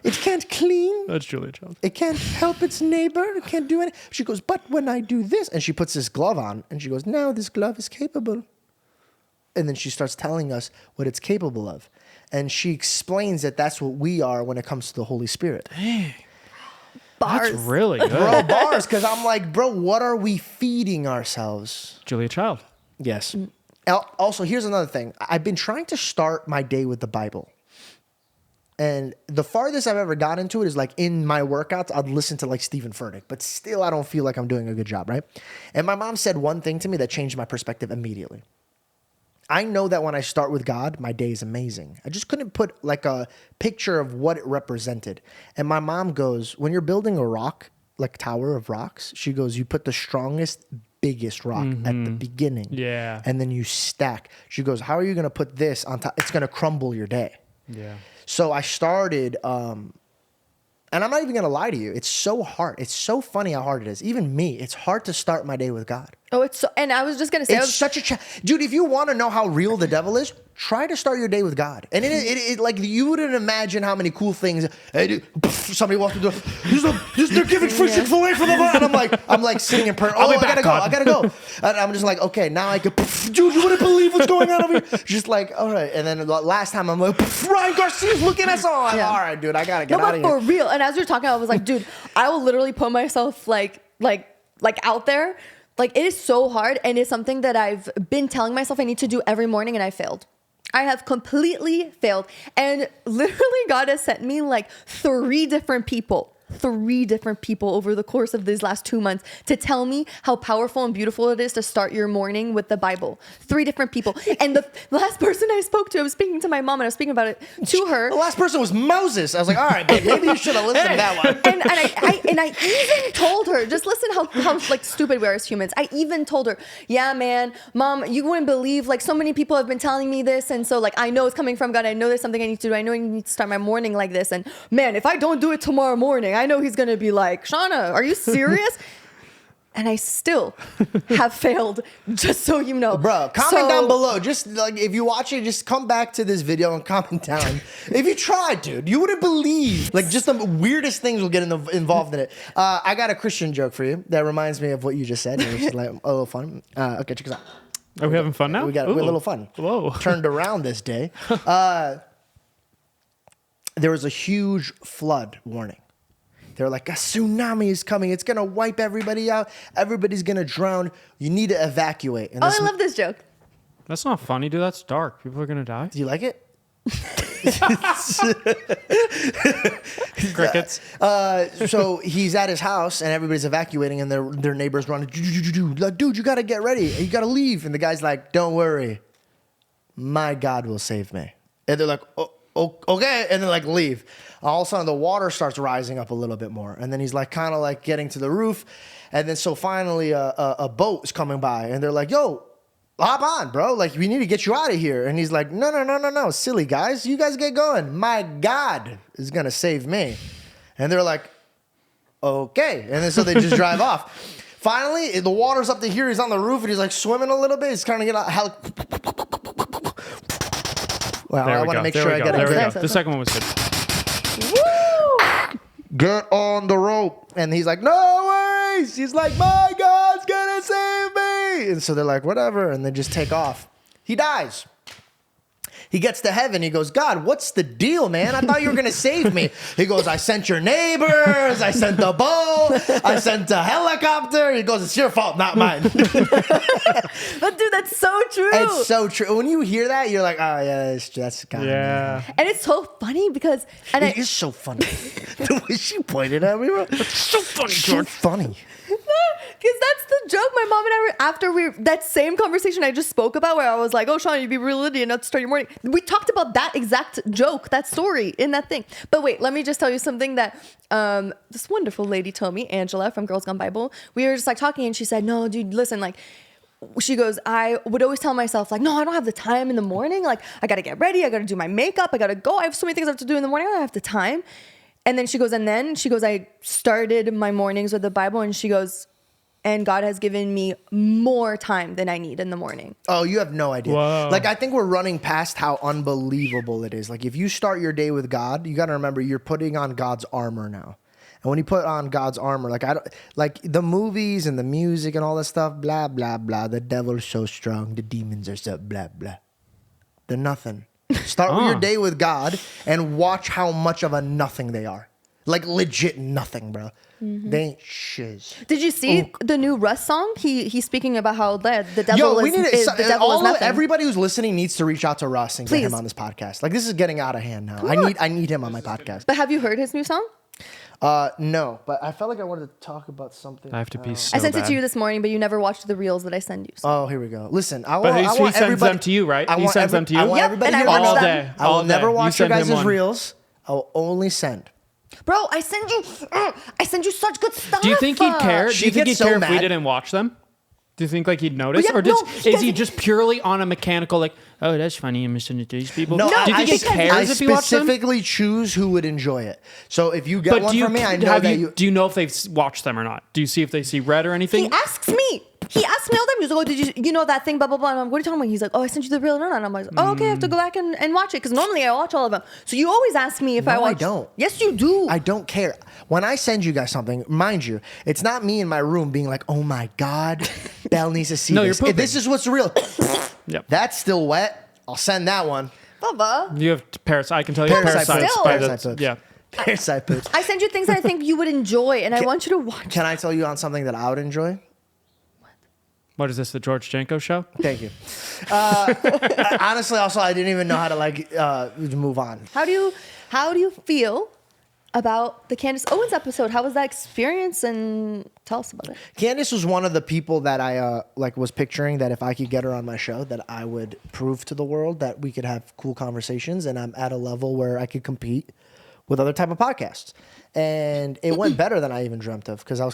It can't clean. That's Julia Child. It can't help its neighbor. It can't do anything. She goes, but when I do this, and she puts this glove on, and she goes, now this glove is capable. And then she starts telling us what it's capable of. And she explains that that's what we are when it comes to the Holy Spirit. Dang. Bars. That's really good. Bro, bars, because I'm like, bro, what are we feeding ourselves? Julia Child. Yes. Also, here's another thing. I've been trying to start my day with the Bible. And the farthest I've ever got into it is like in my workouts, I'd listen to like Stephen Furtick, but still I don't feel like I'm doing a good job, right? And my mom said one thing to me that changed my perspective immediately. I know that when I start with God, my day is amazing. I just couldn't put like a picture of what it represented. And my mom goes, when you're building a rock, like tower of rocks, she goes, you put the strongest, biggest rock at the beginning. Yeah. And then you stack. She goes, how are you going to put this on top? It's going to crumble your day. Yeah. So I started, and I'm not even going to lie to you. It's so hard. It's so funny how hard it is. Even me, it's hard to start my day with God. Oh, it's so, and I was just going to say, It's such a dude, if you want to know how real the devil is, try to start your day with God. And it like you wouldn't imagine how many cool things. Hey, dude, somebody walks through the door. They're giving free Chick-fil-A for the and I'm like sitting in prayer. Oh, I gotta go. And I'm just like, okay, now I could. Dude, you wouldn't believe what's going on over here. Just like, all right. And then last time I'm like, Ryan Garcia's looking at us all. All right, dude, I gotta get out of but here. for real. And as you're talking, I was like, dude, I will literally put myself like out there. Like, it is so hard, and it's something that I've been telling myself I need to do every morning, and I failed. I have completely failed. And literally, God has sent me like 3 different people over the course of these last 2 months to tell me how powerful and beautiful it is to start your morning with the Bible. 3 different people. And the last person I spoke to, I was speaking to my mom and I was speaking about it to her. The last person was Moses. I was like, all right, babe, maybe you should have listened to that one. And I even told her, just listen how like stupid we are as humans. I even told her, yeah, man, mom, you wouldn't believe, like so many people have been telling me this. And so like, I know it's coming from God. I know there's something I need to do. I know I need to start my morning like this. And man, if I don't do it tomorrow morning, I know he's going to be like, Shauna, are you serious? And I still have failed, just so you know. Bro, comment down below. Just like if you watch it, just come back to this video and comment down. If you tried, dude, you wouldn't believe. Like just the weirdest things will get involved in it. I got a Christian joke for you that reminds me of what you just said. It's just like a little fun. Okay, check this out. Are we having fun now? We're a little fun. Whoa. Turned around this day. There was a huge flood warning. They're like, a tsunami is coming. It's going to wipe everybody out. Everybody's going to drown. You need to evacuate. And Oh, I love this joke. That's not funny, dude. That's dark. People are gonna die. Do you like it? Crickets. So he's at his house and everybody's evacuating and their neighbors running, like, dude, you got to get ready. You got to leave. And the guy's like, don't worry. My God will save me. And they're like, oh, okay. And then like leave. All of a sudden the water starts rising up a little bit more. And then he's like kind of like getting to the roof. And then so finally a boat is coming by and they're like, yo, hop on, bro. Like, we need to get you out of here. And he's like, no, silly guys. You guys get going. My God is going to save me. And they're like, okay. And then so they just drive off. Finally, the water's up to here. He's on the roof and he's like swimming a little bit. He's kind of getting out. Well, I want to make sure I get it. There we good. go. The second one was good. Woo! Get on the rope. And he's like, no worries. He's like, my God's going to save me. And so they're like, whatever. And they just take off. He dies. He gets to heaven. He goes, God, what's the deal, man? I thought you were going to save me. He goes, I sent your neighbors. I sent the boat. I sent a helicopter. He goes, it's your fault, not mine. But dude, that's so true. It's so true. When you hear that, you're like, oh, yeah, that's kind of Yeah. And it's so funny because It is so funny. The way she pointed at me, bro. It's so funny, George. So funny. Because that's the joke my mom and I were after that same conversation I just spoke about where I was like, oh, Sean, you'd be real idiot not to start your morning. We talked about that exact joke, that story in that thing. But wait, let me just tell you something that this wonderful lady told me, Angela from Girls Gone Bible. We were just like talking and she said, no, dude, listen, like, she goes, I would always tell myself like, no, I don't have the time in the morning. Like, I got to get ready. I got to do my makeup. I got to go. I have so many things I have to do in the morning. I don't have the time. And then she goes, I started my mornings with the Bible and she goes, and God has given me more time than I need in the morning. Oh, you have no idea. Whoa. Like, I think we're running past how unbelievable it is. Like, if you start your day with God, you got to remember you're putting on God's armor now. And when you put on God's armor, like the movies and the music and all that stuff, blah, blah, blah. The devil's so strong. The demons are so blah, blah. They're nothing. Start with your day with God and watch how much of a nothing they are. Like, legit nothing, bro. Mm-hmm. They ain't shiz. Did you see the new Russ song? He's speaking about how the devil is nothing. Everybody who's listening needs to reach out to Russ and get him on this podcast. Like, this is getting out of hand now. I need him on my podcast. But have you heard his new song? No, but I felt like I wanted to talk about something. I have to be so I sent it bad. to you this morning, but you never watched the reels that I send you. So. Oh, here we go. Listen, I But want he sends everybody, them to you, right? He want sends them to you? I want Yep, everybody and here I to watch know them. that I will all never day. watch You your send him guys' one. reels. I will only send. Bro, I send you such good stuff. Do you think he'd care? Do She you think he'd gets so care if we mad. didn't watch them? Do you think like he'd notice, Yeah, or no, is he just purely on a mechanical like, oh, that's funny, I'm missing it to these people? No, do you think he cares I if you watch them? specifically choose who would enjoy it. So if you get one from me, I know that you. Do you know if they've watched them or not? Do you see if they see red or anything? He asks me. He asks me all the time. He's like, oh, did you know that thing, blah, blah, blah. And I'm like, what are you talking about? He's like, oh, I sent you the reel. And I'm like, oh, okay, I have to go back and watch it. Because normally I watch all of them. So you always ask me if I watch. I don't. Yes, you do. I don't care. When I send you guys something, mind you, it's not me in my room being like, oh my God, Belle needs to see No, this. you're If this is what's real. Yep. That's still wet. I'll send that one. Bubba. You have parasites. I can tell you Parasite parasites still. by Parasite the poops. yeah. Parasite poops. I send you things that I think you would enjoy. And I want you to watch. Can I tell you on something that I would enjoy? What is this? The George Janko show? Thank you. Honestly, also, I didn't even know how to move on. How do you feel about the Candace Owens episode? How was that experience? And tell us about it. Candace was one of the people that I was picturing that if I could get her on my show, that I would prove to the world that we could have cool conversations, and I'm at a level where I could compete with other type of podcasts. And it went better than I even dreamt of because I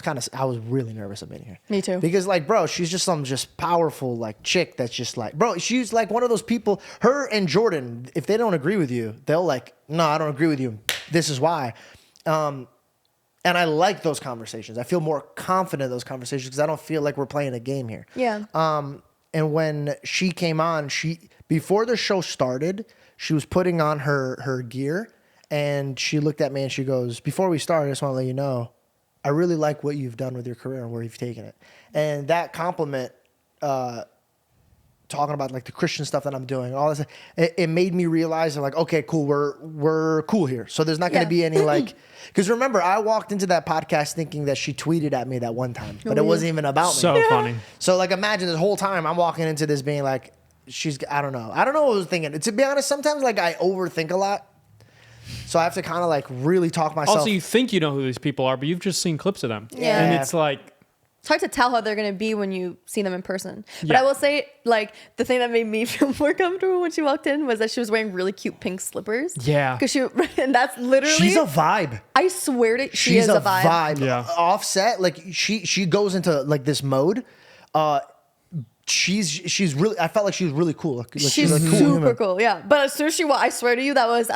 was really nervous of being here. Me too. Because like, bro, she's just some powerful like chick that's just like, bro, she's like one of those people, her and Jordan, if they don't agree with you, they'll like, no, I don't agree with you. This is why. And I like those conversations. I feel more confident in those conversations because I don't feel like we're playing a game here. Yeah. And when she came on, before the show started, she was putting on her gear. And she looked at me and she goes, before we start, I just want to let you know, I really like what you've done with your career and where you've taken it. And that compliment told talking about like the Christian stuff that I'm doing, all this, it made me realize that like, okay, cool, we're cool here. So there's not going to be any like, because remember, I walked into that podcast thinking that she tweeted at me that one time, but it wasn't even about me. So funny. So like, imagine this whole time I'm walking into this being like, I don't know what I was thinking. To be honest, sometimes like I overthink a lot. So I have to kind of like really talk myself. Also, you think you know who these people are, but you've just seen clips of them. Yeah. And it's like, It's hard to tell how they're going to be when you see them in person. But Yeah. I will say, like, the thing that made me feel more comfortable when she walked in was that she was wearing really cute pink slippers. Yeah. And that's literally. She's a vibe. I swear to she She's is a vibe. Yeah. Offset, like she goes into like this mode. She's really. I felt like she was really cool. Like, She's a cool super human. cool, yeah. But as soon as she walked, I swear to you, I was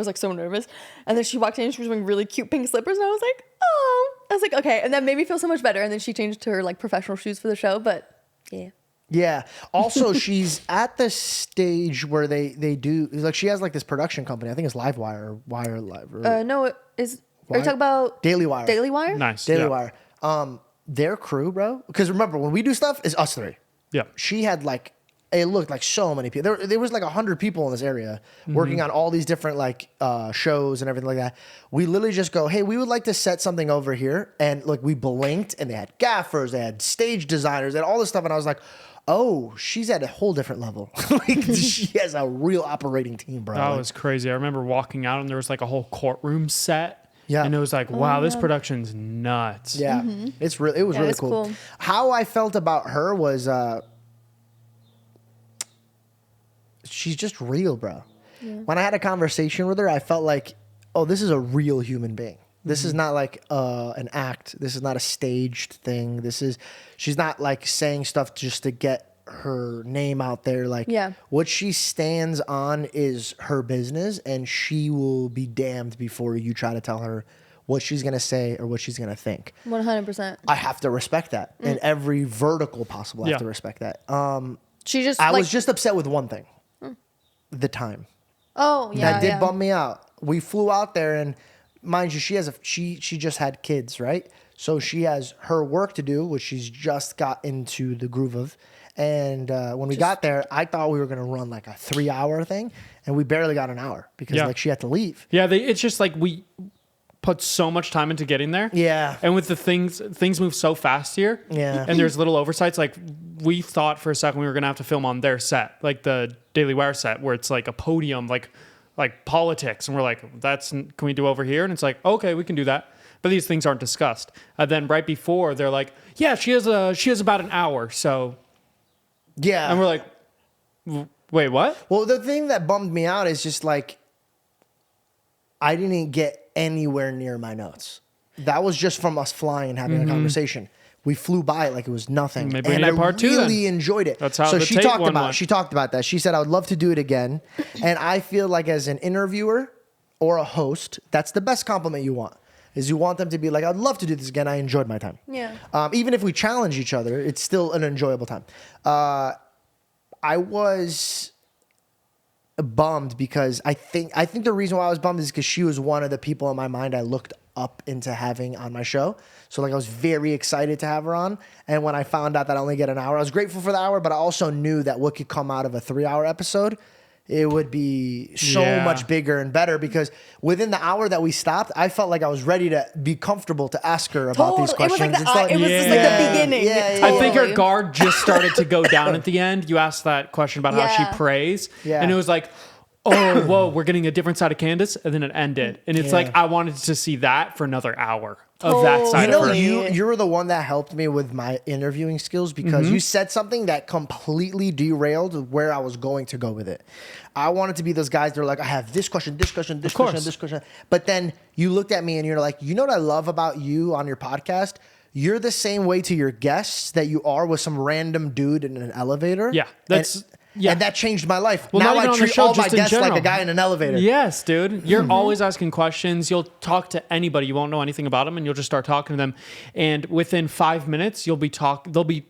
like so nervous. And then she walked in and she was wearing really cute pink slippers, and I was like, oh, I was like, okay. And that made me feel so much better. And then she changed to her like professional shoes for the show. But yeah, Yeah. Also, she's at the stage where they do like she has like this production company. I think it's Livewire or Wire Live. Or no, it is. Are you Wire? talking about Daily Wire. Daily Wire? nice. Daily yeah. Wire. Their crew, bro. Because remember, when we do stuff, it's us three. Yeah. She had like, it looked like so many people. There was like 100 people in this area working on all these different like shows and everything like that. We literally just go, hey, we would like to set something over here. And like we blinked and they had gaffers, they had stage designers, they had all this stuff. And I was like, oh, she's at a whole different level. Like she has a real operating team, bro. That Like, was crazy. I remember walking out and there was like a whole courtroom set. Yeah. And it was like, wow, this production's nuts. yeah, it was really it's cool. cool. How I felt about her was she's just real, bro. When I had a conversation with her, I felt like, oh, this is a real human being. This is not like an act. This is not a staged thing. She's not like saying stuff just to get her name out there. Like what she stands on is her business, and she will be damned before you try to tell her what she's going to say or what she's going to think. 100%. I have to respect that in every vertical possible. I have Yeah. to respect that. She just. I like, was just upset with one thing. The time. Oh yeah. That did yeah. bum me out. We flew out there, and mind you, she just had kids, right? So she has her work to do, which she's just got into the groove of. And when we got there, I thought we were gonna run like a 3-hour thing, and we barely got an hour because Yeah. like she had to leave. Yeah, it's just like we put so much time into getting there. Yeah. And with the things move so fast here. Yeah. And there's little oversights. Like we thought for a second we were gonna have to film on their set, like the Daily Wire set, where it's like a podium, like politics, and we're like, can we do over here? And it's like, okay, we can do that. But these things aren't discussed. And then right before, they're like, yeah, she has about an hour. So, Yeah. and we're like, wait, what? Well, the thing that bummed me out is just like I didn't get anywhere near my notes. That was just from us flying and having a conversation. We flew by it like it was nothing. Maybe we and need I part two then. really enjoyed it. That's how so the she Tate talked one about went. she talked about that. She said I would love to do it again. And I feel like as an interviewer or a host, that's the best compliment you want. Is you want them to be like, I'd love to do this again. I enjoyed my time. Yeah. Even if we challenge each other, it's still an enjoyable time. I was bummed because I think the reason why I was bummed is because she was one of the people in my mind I looked up into having on my show. So like I was very excited to have her on. And when I found out that I only get an hour, I was grateful for the hour, but I also knew that what could come out of a 3-hour episode, it would be so Yeah. much bigger and better because within the hour that we stopped, I felt like I was ready to be comfortable to ask her about these Totally. questions. It was like, it was just like Yeah. the beginning. Yeah, yeah, I think her Totally. guard just started to go down at the end. You asked that question about how Yeah. she prays. Yeah. And it was like, oh, whoa, we're getting a different side of Candace. And then it ended. And it's Yeah. like, I wanted to see that for another hour of that Totally. side You know, of her. you were the one that helped me with my interviewing skills because you said something that completely derailed where I was going to go with it. I wanted to be those guys that are like, I have this question, this question, this question, course. this question. But then you looked at me and you're like, you know what I love about you on your podcast? You're the same way to your guests that you are with some random dude in an elevator. Yeah, that's- yeah. And that changed my life. Well, now not even I on the treat show, all my just in guests like a general. guy in an elevator. Yes, dude. You're always asking questions. You'll talk to anybody. You won't know anything about them, and you'll just start talking to them. And within 5 minutes, they'll be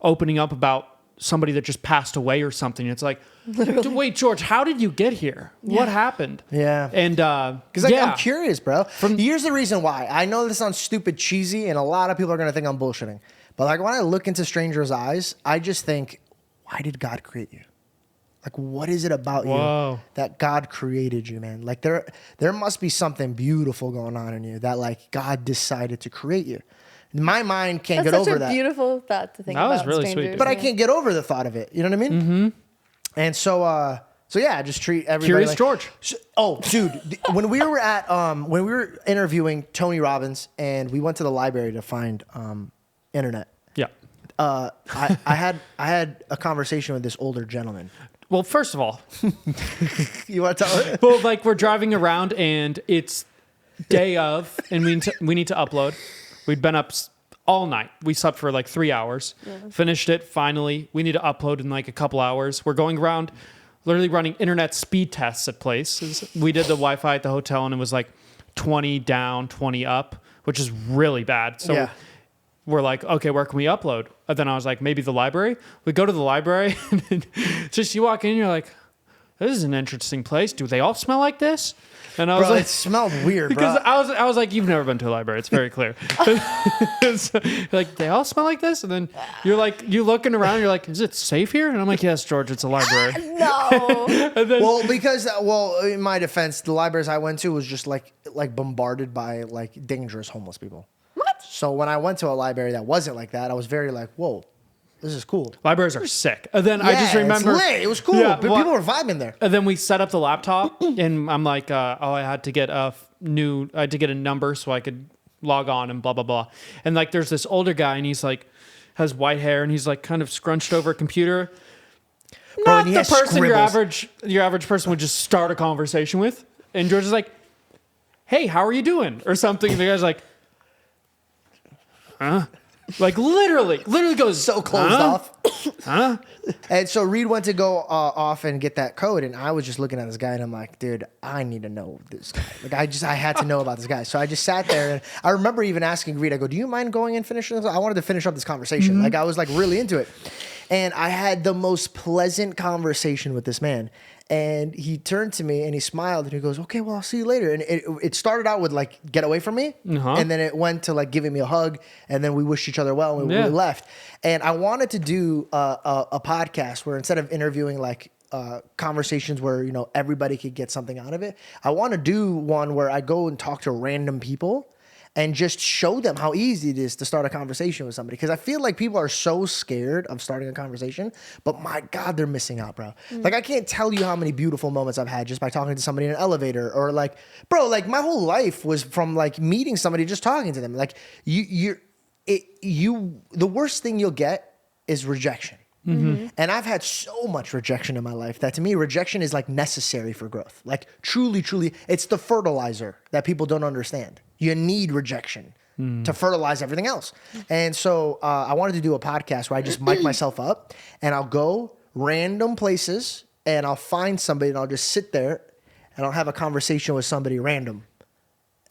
opening up about somebody that just passed away or something. It's like, wait, George, how did you get here? What happened? Yeah. And Because I'm curious, bro. Here's the reason why. I know this sounds stupid, cheesy, and a lot of people are going to think I'm bullshitting. But like when I look into strangers' eyes, I just think, why did God create you? Like, what is it about Whoa. you that God created you, man? Like, there must be something beautiful going on in you that, like, God decided to create you. My mind can't That's get such over a that. beautiful thought to think That about. was really sweet, strangers. dude. But I can't get over the thought of it. You know what I mean? Mm-hmm. And so yeah, I just treat everybody Curious like, George. Dude, when we were interviewing Tony Robbins and we went to the library to find internet, Yeah. I had a conversation with this older gentleman. Well, first of all, You want to tell it? well, like we're driving around and it's day of, and we need to upload. We'd been up all night. We slept for like 3 hours, finished it. Finally, we need to upload in like a couple hours. We're going around, literally running internet speed tests at places. We did the Wi-Fi at the hotel, and it was like 20 down, 20 up, which is really bad. So. Yeah. We're like, okay, where can we upload? And then I was like, maybe the library. We go to the library, and then just you walk in, you're like, this is an interesting place. Do they all smell like this? And I was Bro, like, it smelled weird, because bro. I was like, you've never been to a library. It's very clear. So, like, they all smell like this? And then you're like, you looking around, you're like, is it safe here? And I'm like, yes, George, it's a library. No. And then, Well, in my defense, the libraries I went to was just like bombarded by like dangerous homeless people. What? So when I went to a library that wasn't like that, I was very like, whoa, this is cool. libraries are sick. And then I just Yeah, remember. it's lit. It was cool. Yeah, But well, people were vibing there. And then we set up the laptop, and I'm like, I had to get I had to get a number so I could log on and blah, blah, blah. And like, there's this older guy, and he's like, has white hair, and he's like kind of scrunched over a computer. Bro, Not and he the has person scribbles. your average person would just start a conversation with. And George is like, hey, how are you doing? Or something. And the guy's like, huh? Like literally goes So closed huh? off. Huh? And so Reed went to go off and get that code, and I was just looking at this guy, and I'm like, dude, I need to know this guy. Like, I had to know about this guy. So I just sat there, and I remember even asking Reed, I go, do you mind going and finishing this? I wanted to finish up this conversation. Like, I was like really into it. And I had the most pleasant conversation with this man. And he turned to me and he smiled and he goes, okay, well, I'll see you later. And it started out with like, get away from me. And then it went to like giving me a hug. And then we wished each other well and we left. And I wanted to do a podcast where instead of interviewing like conversations where, you know, everybody could get something out of it, I want to do one where I go and talk to random people and just show them how easy it is to start a conversation with somebody. Because I feel like people are so scared of starting a conversation, but my God, they're missing out, bro. Like, I can't tell you how many beautiful moments I've had just by talking to somebody in an elevator, or like, bro, like my whole life was from like meeting somebody, just talking to them. Like the worst thing you'll get is rejection. And I've had so much rejection in my life that to me, rejection is like necessary for growth. Like truly, truly, it's the fertilizer that people don't understand. You need rejection to fertilize everything else. And so I wanted to do a podcast where I just mic myself up and I'll go random places and I'll find somebody and I'll just sit there and I'll have a conversation with somebody random.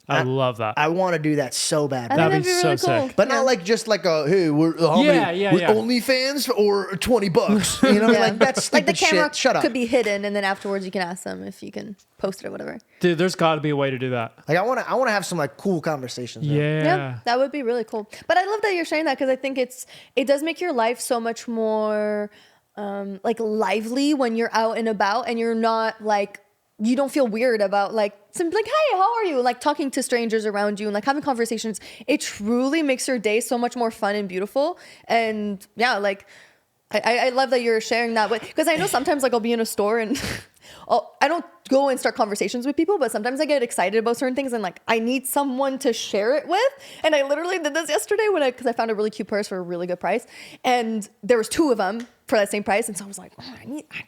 I love that. I want to do that so bad. I bro. think That'd be that'd be so really cool. sick. But not like just like a, hey, we're how many, Yeah, with yeah. OnlyFans or $20. You know, Yeah. like that's like the stupid camera shit. Shut up. could be hidden, and then afterwards you can ask them if you can post it or whatever. Dude, there's got to be a way to do that. Like I want to have some like cool conversations. man. Yeah. That would be really cool. But I love that you're sharing that because I think it does make your life so much more like lively when you're out and about and you're not like, you don't feel weird about like hey, how are you? Like talking to strangers around you and like having conversations. It truly makes your day so much more fun and beautiful. And yeah, like I love that you're sharing that with, because I know sometimes like I'll be in a store and I don't go and start conversations with people, but sometimes I get excited about certain things and like I need someone to share it with. And I literally did this yesterday because I found a really cute purse for a really good price, and there was 2 of them for that same price. And so I was like,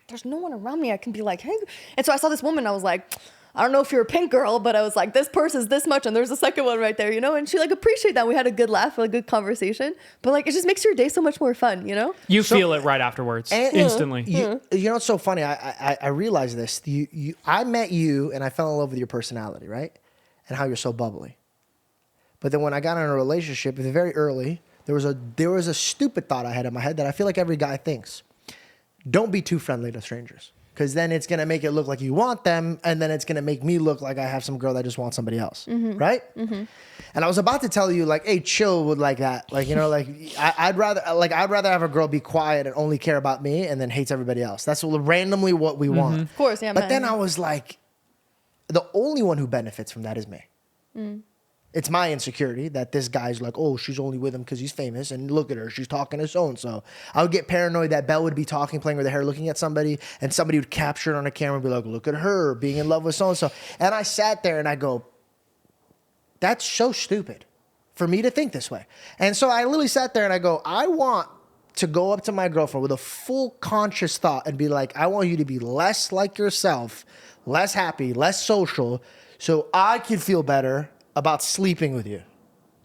there's no one around me I can be like, hey. And so I saw this woman, I was like, I don't know if you're a pink girl, but I was like, this purse is this much, and there's a second one right there, you know? And she like appreciated that. We had a good laugh, a good conversation, but like it just makes your day so much more fun, you know? You feel it right afterwards, And- instantly. You know what's so funny? I realized this. I met you and I fell in love with your personality, right? And how you're so bubbly. But then when I got in a relationship, very early, there was a stupid thought I had in my head that I feel like every guy thinks. Don't be too friendly to strangers. because then it's going to make it look like you want them, and then it's going to make me look like I have some girl that just wants somebody else, right? And I was about to tell you, like, hey, chill with like that. Like, you know, like I'd rather have a girl be quiet and only care about me and then hates everybody else. That's randomly what we want. Of course, yeah. But then I was like, the only one who benefits from that is me. It's my insecurity that this guy's like, oh, she's only with him because he's famous, and look at her, she's talking to so-and-so. I would get paranoid that Belle would be talking, playing with her hair, looking at somebody, and somebody would capture it on a camera and be like, look at her being in love with so-and-so. And I sat there and I go, that's so stupid for me to think this way. And so I literally sat there and I go, I want to go up to my girlfriend with a full conscious thought and be like, I want you to be less like yourself, less happy, less social, so I can feel better about sleeping with you.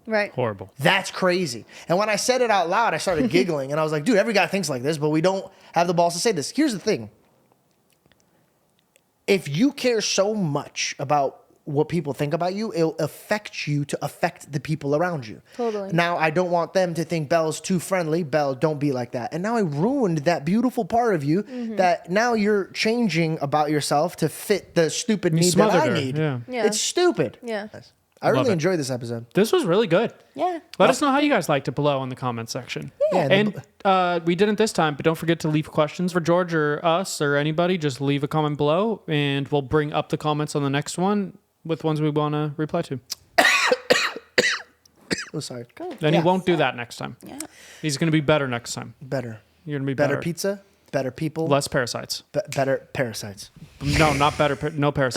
Right. Horrible. That's crazy. And when I said it out loud, I started giggling and I was like, dude, every guy thinks like this, but we don't have the balls to say this. Here's the thing. If you care so much about what people think about you, it'll affect you to affect the people around you. Totally. Now, I don't want them to think Belle's too friendly. Belle, don't be like that. And now I ruined that beautiful part of you that now you're changing about yourself to fit the stupid need that I need. Yeah. Yeah. It's stupid. Yeah. I Love really it. enjoyed this episode. This was really good. Yeah. Let us know how you guys liked it below in the comment section. Yeah. And we didn't this time, but don't forget to leave questions for George or us or anybody. Just leave a comment below, and we'll bring up the comments on the next one with ones we want to reply to. Oh, sorry. Then he won't do that next time. Yeah. He's going to be better next time. Better. You're going to be Better better. pizza, better people, Less parasites. better parasites. No, not better. No parasites.